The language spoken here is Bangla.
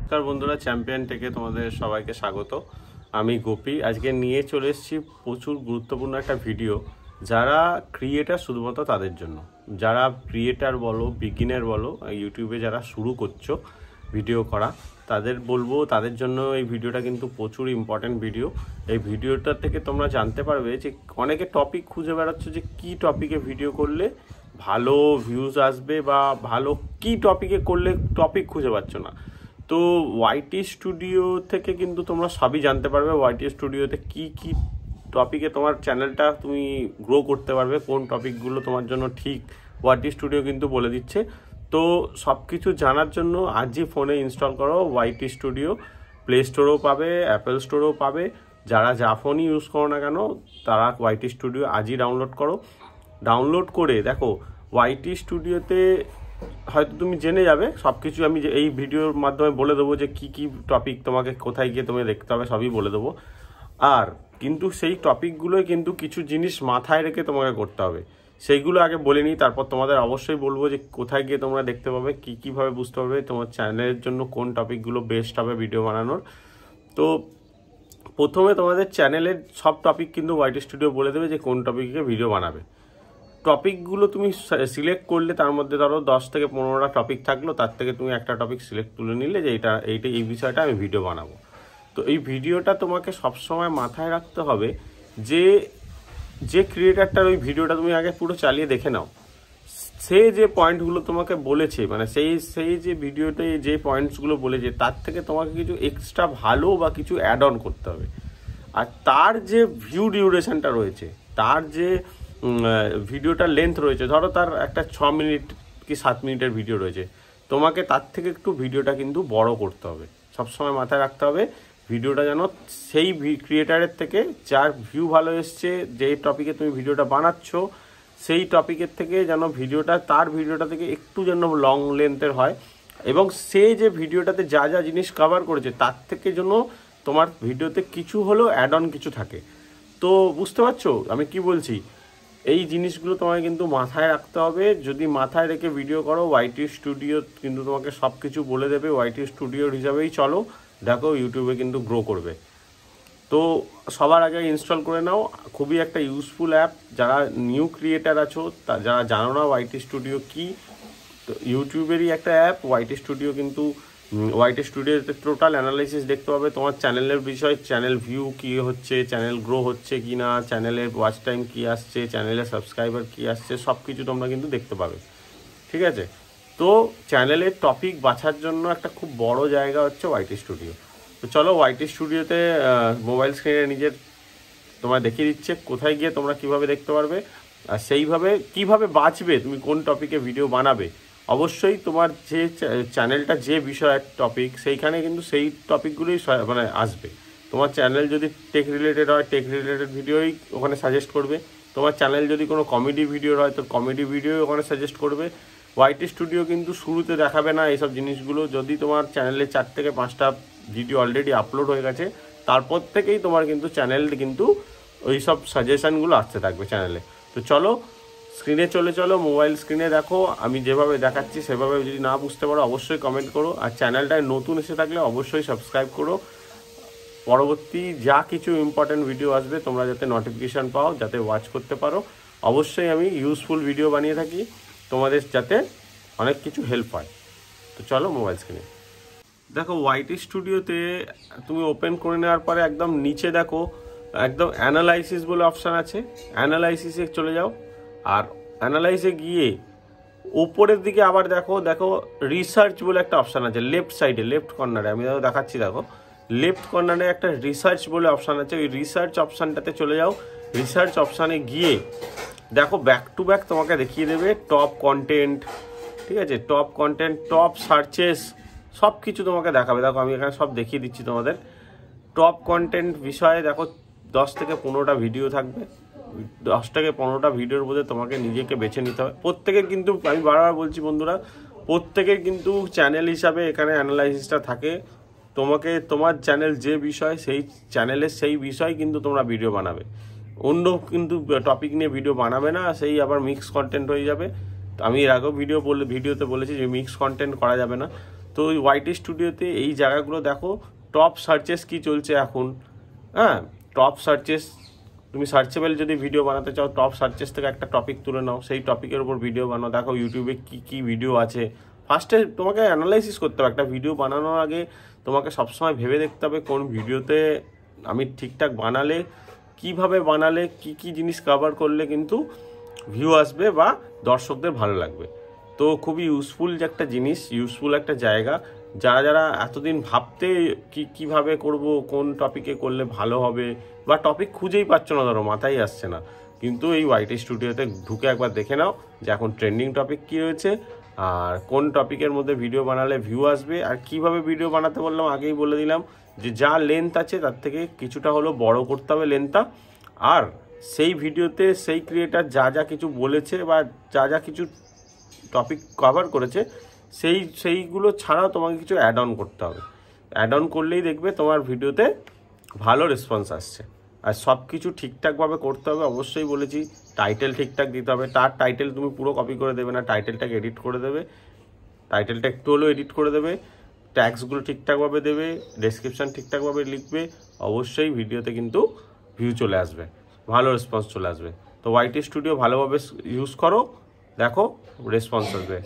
নমস্কার বন্ধুরা, চ্যাম্পিয়ন টেকে তোমাদের সবাইকে স্বাগত। আমি গোপী। আজকে নিয়ে চলে এসেছি প্রচুর গুরুত্বপূর্ণ একটা ভিডিও, যারা ক্রিয়েটার, শুধুমাত্র তাদের জন্য। যারা ক্রিয়েটার বলো, বিগিনার বলো, ইউটিউবে যারা শুরু করছো ভিডিও করা, তাদের বলবো, তাদের জন্য এই ভিডিওটা কিন্তু প্রচুর ইম্পর্টেন্ট ভিডিও। এই ভিডিওটা থেকে তোমরা জানতে পারবে যে অনেকে টপিক খুঁজে বেড়াচ্ছ যে কি টপিকে ভিডিও করলে ভালো ভিউজ আসবে, বা ভালো কি টপিকে করলে টপিক খুঁজে পাচ্ছ না। তো ওয়াইটি স্টুডিও থেকে কিন্তু তোমরা সবই জানতে পারবে। ওয়াইটি স্টুডিওতে কি কি টপিকে তোমার চ্যানেলটা তুমি গ্রো করতে পারবে, কোন টপিকগুলো তোমার জন্য ঠিক, ওয়াইটি স্টুডিও কিন্তু বলে দিচ্ছে। তো সব কিছু জানার জন্য আজই ফোনে ইনস্টল করো ওয়াইটি স্টুডিও। প্লে স্টোরেও পাবে, অ্যাপেল স্টোরেও পাবে। যারা যা ফোনই ইউজ করো না কেন, তারা ওয়াইটি স্টুডিও আজই ডাউনলোড করো। ডাউনলোড করে দেখো, ওয়াইটি স্টুডিওতে হয়তো তুমি জেনে যাবে সব কিছু। আমি এই ভিডিওর মাধ্যমে বলে দেবো যে কি কি টপিক তোমাকে কোথায় গিয়ে তুমি দেখতে হবে, সবই বলে দেবো। আর কিন্তু সেই টপিকগুলোই কিন্তু কিছু জিনিস মাথায় রেখে তোমাকে করতে হবে। সেইগুলো আগে বলে নিই, তারপর তোমাদের অবশ্যই বলবো যে কোথায় গিয়ে তোমরা দেখতে পাবে, কীভাবে বুঝতে পারবে তোমার চ্যানেলের জন্য কোন টপিকগুলো বেস্ট হবে ভিডিও বানানোর। তো প্রথমে তোমাদের চ্যানেলের সব টপিক কিন্তু ওয়াইটি স্টুডিও বলে দেবে যে কোন টপিকে ভিডিও বানাবে। টপিকগুলো তুমি সিলেক্ট করলে, তার মধ্যে ধরো 10 থেকে 15টা টপিক থাকলো, তার থেকে তুমি একটা টপিক সিলেক্ট তুলে নিলে যে এই বিষয়টা আমি ভিডিও বানাবো। তো এই ভিডিওটা তোমাকে সবসময় মাথায় রাখতে হবে যে ক্রিয়েটারটার ওই ভিডিওটা তুমি আগে পুরো চালিয়ে দেখে নাও। সে যে পয়েন্টগুলো তোমাকে বলেছে, মানে সেই যে ভিডিওতে যে পয়েন্টসগুলো বলেছে, তার থেকে তোমাকে কিছু এক্সট্রা ভালো বা কিছু অ্যাড অন করতে হবে। আর তার যে ভিউ ডিউরেশনটা রয়েছে, তার যে ভিডিওটার লেন্থ রয়েছে, ধরো তার একটা 6 মিনিট কি 7 মিনিটের ভিডিও রয়েছে, তোমাকে তার থেকে একটু ভিডিওটা কিন্তু বড় করতে হবে। সবসময় মাথায় রাখতে হবে ভিডিওটা যেন সেই ক্রিয়েটারের থেকে, যার ভিউ ভালো এসছে, যেই টপিকে তুমি ভিডিওটা বানাচ্ছ, সেই টপিকের থেকে যেন তার ভিডিওটা থেকে একটু যেন লং লেন্থের হয়, এবং সে যে ভিডিওটাতে যা যা জিনিস কভার করেছে তার থেকে যেন তোমার ভিডিওতে কিছু হলেও অ্যাড অন কিছু থাকে। তো বুঝতে পারছো আমি কি বলছি? এই জিনিসগুলো তোমাকে কিন্তু মাথায় রাখতে হবে। যদি মাথায় রেখে ভিডিও করো, ওয়াইটি স্টুডিও কিন্তু তোমাকে সব কিছু বলে দেবে। ওয়াইটি স্টুডিওর হিসাবেই চলো, দেখো ইউটিউবে কিন্তু গ্রো করবে। তো সবার আগে ইনস্টল করে নাও। খুবই একটা ইউজফুল অ্যাপ। যারা নিউ ক্রিয়েটার আছো, যারা জানো না ওয়াইটি স্টুডিও কি, তো ইউটিউবেরই একটা অ্যাপ ওয়াইটি স্টুডিও। কিন্তু ওয়াইটি স্টুডিওতে টোটাল অ্যানালাইসিস দেখতে পাবে তোমার চ্যানেলের বিষয়, চ্যানেল ভিউ কী হচ্ছে, চ্যানেল গ্রো হচ্ছে কি না, চ্যানেলের ওয়াচ টাইম কী আসছে, চ্যানেলের সাবস্ক্রাইবার কী আসছে, সব কিছু তোমরা কিন্তু দেখতে পাবে। ঠিক আছে? তো চ্যানেলের টপিক বাছার জন্য একটা খুব বড় জায়গা হচ্ছে ওয়াইটি স্টুডিও। তো চলো, ওয়াইটি স্টুডিওতে মোবাইল স্ক্রিনে তোমার দেখিয়ে দিচ্ছে কোথায় গিয়ে তোমরা কিভাবে দেখতে পারবে, আর সেইভাবে কিভাবে বাঁচবে, তুমি কোন টপিকে ভিডিও বানাবে। অবশ্যই তোমার যে চ্যানেলটা যে বিষয়ের টপিক, সেইখানে কিন্তু সেই টপিকগুলোই মানে আসবে। তোমার চ্যানেল যদি টেক রিলেটেড হয়, টেক রিলেটেড ভিডিওই ওখানে সাজেস্ট করবে। তোমার চ্যানেল যদি কোনো কমেডি ভিডিওর হয়, তো কমেডি ভিডিওই ওখানে সাজেস্ট করবে। ওয়াইটি স্টুডিও কিন্তু শুরুতে দেখাবে না এইসব জিনিসগুলো। যদি তোমার চ্যানেলে 4 থেকে 5টা ভিডিও অলরেডি আপলোড হয়ে গেছে, তারপর থেকেই তোমার কিন্তু চ্যানেল কিন্তু ওই সব সাজেশানগুলো আসতে থাকবে চ্যানেলে। তো চলো, স্ক্রিনে চলো, মোবাইল স্ক্রিনে দেখো। আমি যেভাবে দেখাচ্ছি সেভাবে যদি না বুঝতে পারো, অবশ্যই কমেন্ট করো। আর চ্যানেলটায় নতুন এসে থাকলে অবশ্যই সাবস্ক্রাইব করো। পরবর্তী যা কিছু ইম্পর্টেন্ট ভিডিও আসবে, তোমরা যাতে নোটিফিকেশান পাও, যাতে ওয়াচ করতে পারো। অবশ্যই আমি ইউজফুল ভিডিও বানিয়ে থাকি, তোমাদের যাতে অনেক কিছু হেল্প হয়। তো চলো মোবাইল স্ক্রিনে দেখো। ওয়াইটি স্টুডিওতে তুমি ওপেন করে নেওয়ার পরে একদম নিচে দেখো, একদম অ্যানালাইসিস বলে অপশান আছে। অ্যানালাইসিসে চলে যাও। আর অ্যানালাইসে গিয়ে ওপরের দিকে আবার দেখো রিসার্চ বলে একটা অপশান আছে লেফট সাইডে, লেফট কর্নারে। আমি দেখাচ্ছি, দেখো লেফট কর্নারে একটা রিসার্চ বলে অপশান আছে। ওই রিসার্চ অপশানটাতে চলে যাও। রিসার্চ অপশানে গিয়ে দেখো ব্যাক টু ব্যাক তোমাকে দেখিয়ে দেবে টপ কন্টেন্ট। ঠিক আছে? টপ কন্টেন্ট, টপ সার্চেস, সব কিছু তোমাকে দেখাবে। দেখো আমি এখানে সব দেখিয়ে দিচ্ছি তোমাদের। টপ কন্টেন্ট বিষয়ে দেখো 10 থেকে 15টা ভিডিও থাকবে। 10 থেকে 15টা ভিডিওর মধ্যে তোমাকে নিজেকে বেছে নিতে হবে। প্রত্যেকের কিন্তু, আমি বারবার বলছি বন্ধুরা, প্রত্যেকের কিন্তু চ্যানেল হিসাবে এখানে অ্যানালাইসিসটা থাকে। তোমার চ্যানেল যে বিষয়, সেই চ্যানেলের সেই বিষয় কিন্তু তোমরা ভিডিও বানাবে। অন্য কিন্তু টপিক নিয়ে ভিডিও বানাবে না, সেই আবার মিক্স কন্টেন্ট হয়ে যাবে। আমি এর আগেও ভিডিওতে বলেছি যে মিক্স কন্টেন্ট করা যাবে না। তো ওই ওয়াইটি স্টুডিওতে এই জায়গাগুলো দেখো, টপ সার্চেস কি চলছে এখন। হ্যাঁ, টপ সার্চেস, তুমি সার্চেবল যদি ভিডিও বানাতে চাও, টপ সার্চেস থেকে একটা টপিক তুলে নাও, সেই টপিকের উপর ভিডিও বানাও। দেখো ইউটিউবে কি কি ভিডিও আছে। ফার্স্টে তোমাকে অ্যানালাইসিস করতে হবে। একটা ভিডিও বানানোর আগে তোমাকে সবসময় ভেবে দেখতে হবে কোন ভিডিওতে আমি ঠিকঠাক বানালে, কিভাবে বানালে, কি কি জিনিস কভার করলে কিন্তু ভিউ আসবে বা দর্শকদের ভালো লাগবে। তো খুবই ইউজফুল যে একটা জিনিস, ইউজফুল একটা জায়গা। যারা যারা এতদিন ভাবতে কিভাবে করব, কোন টপিকে করলে ভালো হবে, বা টপিক খুঁজেই পাচ্ছ না, ধরো মাথায় আসছে না, কিন্তু এই ওয়াইটি স্টুডিওতে ঢুকে একবার দেখে নাও যে এখন ট্রেন্ডিং টপিক কী রয়েছে, আর কোন টপিকের মধ্যে ভিডিও বানালে ভিউ আসবে। আর কিভাবে ভিডিও বানাতে বললাম, আগেই বলে দিলাম যে যা লেন্থ আছে তার থেকে কিছুটা হলো বড় করতে হবে লেন্থটা। আর সেই ভিডিওতে সেই ক্রিয়েটার যা যা কিছু বলেছে বা যা যা কিছু টপিক কভার করেছে, সেইগুলো ছাড়াও তোমাকে কিছু অ্যাড অন করতে হবে। অ্যাড অন করলেই দেখবে তোমার ভিডিওতে ভালো রেসপন্স আসছে। আর সব কিছু ঠিকঠাকভাবে করতে হবে, অবশ্যই বলেছি। টাইটেল ঠিকঠাক দিতে হবে। তার টাইটেল তুমি পুরো কপি করে দেবে না, টাইটেলটাকে এডিট করে দেবে, টাইটেলটা একটু হলেও এডিট করে দেবে, ট্যাগসগুলো ঠিকঠাকভাবে দেবে, ডেসক্রিপশান ঠিকঠাকভাবে লিখবে। অবশ্যই ভিডিওতে কিন্তু ভিউ চলে আসবে, ভালো রেসপন্স চলে আসবে। তো ওয়াইটি স্টুডিও ভালোভাবে ইউজ করো, দেখো রেসপন্স আসবে।